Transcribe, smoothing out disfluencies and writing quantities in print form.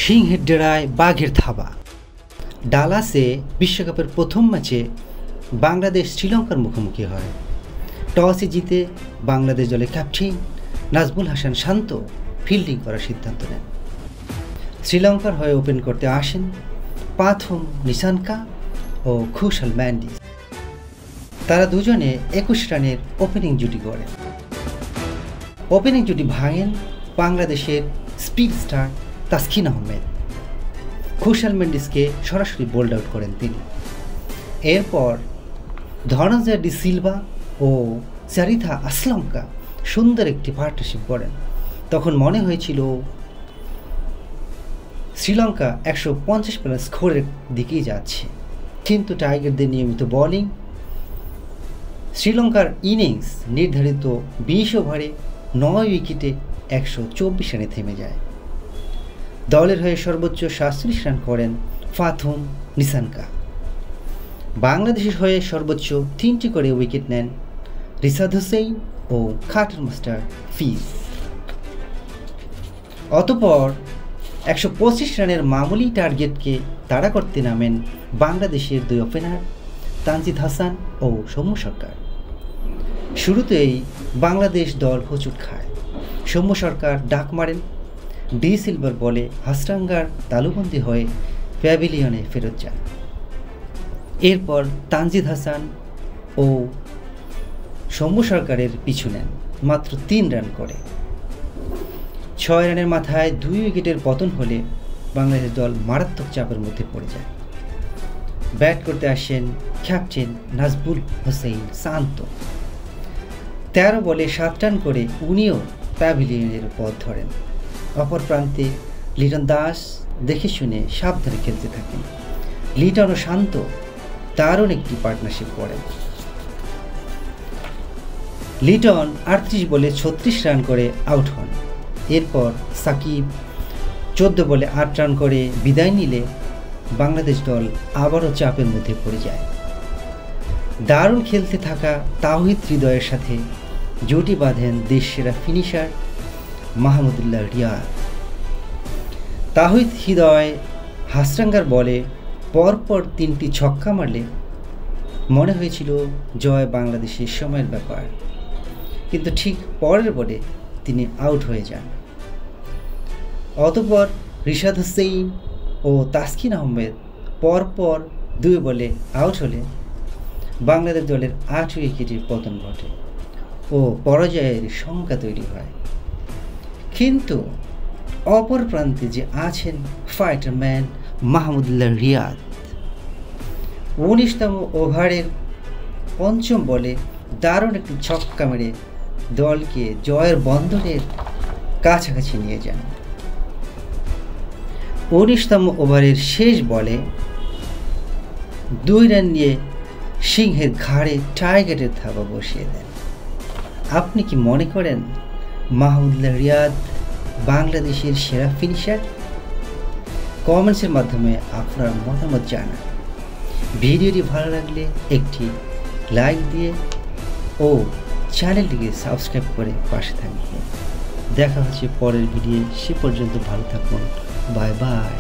সিংহের ডেরায় বাঘের থাবা। ডালাসে বিশ্বকাপের প্রথম ম্যাচে বাংলাদেশ শ্রীলঙ্কার মুখোমুখি হয়। টসে জিতে বাংলাদেশ দলের ক্যাপ্টেন নাজমুল হাসান শান্ত ফিল্ডিং করার সিদ্ধান্ত নেন। শ্রীলঙ্কার হয়ে ওপেন করতে আসেন পাথুম নিসানকা ও খুশাল ম্যান্ডিস। তারা দুজনে 21 রানের ওপেনিং জুটি গড়েন। ওপেনিং জুটি ভাঙেন বাংলাদেশের স্পিড স্টার তাসকিন আহমেদ। খুশাল ম্যান্ডিসকে সরাসরি বোল্ড আউট করেন তিনি। এরপর ধনঞ্জয় ডি সিলভা ও চারিথা আসলঙ্কা সুন্দর একটি পার্টনারশিপ করেন। তখন মনে হয়েছিল শ্রীলঙ্কা 150 প্লাস স্কোরের দিকেই যাচ্ছে, কিন্তু টাইগারদের নিয়মিত বোলিং, শ্রীলঙ্কার ইনিংস নির্ধারিত 20 ওভারে 9 উইকেটে 124 রানে থেমে যায়। দলের হয়ে সর্বোচ্চ 47 রান করেন পাথুম নিসানকা। বাংলাদেশের হয়ে সর্বোচ্চ 3টি করে উইকেট নেন রিশাদ হোসেন ও খাটার মাস্টার ফিজ। অতঃপর 125 রানের মামুলি টার্গেটকে তাড়া করতে নামেন বাংলাদেশের দুই ওপেনার তানজিদ হাসান ও সৌম্য সরকার। শুরুতেই বাংলাদেশ দল হোঁচট খায়। সৌম্য সরকার ডাক মারেন, ডি সিলভার বলে হাসরাঙ্গার তালুবন্দি হয়ে প্যাভিলিয়নে ফেরত যান। এরপর তানজিদ হাসান ও সৌম্য সরকারের পিছু নেন, মাত্র 3 রান করে। 6 রানের মাথায় 2 উইকেটের পতন হলে বাংলাদেশ দল মারাত্মক চাপের মধ্যে পড়ে যায়। ব্যাট করতে আসেন ক্যাপ্টেন নাজমুল হোসেন শান্ত। 13 বলে 7 রান করে উনিও প্যাভিলিয়নের পথ ধরেন। অপর প্রান্তে লিটন দাস দেখে শুনে সাবধানে খেলতে থাকেন। লিটন ও শান্ত দারুণ একটি পার্টনারশিপ করেন। লিটন 38 বলে 36 রান করে আউট হন। এরপর সাকিব 14 বলে 8 রান করে বিদায় নিলে বাংলাদেশ দল আবারও চাপের মধ্যে পড়ে যায়। দারুণ খেলতে থাকা তাওহিদ হৃদয়ের সাথে জুটি বাঁধেন দেশসেরা ফিনিশার মাহমুদুল্লাহ রিয়াদ। তাওহিদ হৃদয় হাসরাঙ্গার বলে পরপর 3টি ছক্কা মারলে মনে হয়েছিল জয় বাংলাদেশের সময়ের ব্যাপার, কিন্তু ঠিক পরের বলে তিনি আউট হয়ে যান। অতঃপর রিশাদ হোসেন ও তাসকিন আহমেদ পরপর 2 বলে আউট হলে বাংলাদেশ দলের 8 উইকেটের পতন ঘটে ও পরাজয়ের সংখ্যা তৈরি হয়। কিন্তু অপর প্রান্তে যে আছেন ফাইটারম্যান মাহমুদুল্লাহ রিয়াদ, 19তম ওভারের 5ম বলে দারুণ একটি ছক্কা মেরে দলকে জয়ের বন্ধনের কাছাকাছি নিয়ে যান। 19তম ওভারের শেষ বলে 2 রান নিয়ে সিংহের ঘাড়ে টাইগারের থাবা বসিয়ে দেন। আপনি কি মনে করেন মাহমুদুল্লাহ রিয়াদ বাংলাদেশের সেরা ফিনিশার? কমেন্টসের মাধ্যমে আপনার মতামত জানান। ভিডিওটি ভালো লাগলে একটি লাইক দিয়ে ও চ্যানেলটিকে সাবস্ক্রাইব করে পাশে থাকবেন। দেখা হচ্ছে পরের ভিডিও। সে পর্যন্ত ভালো থাকুন। Bye bye.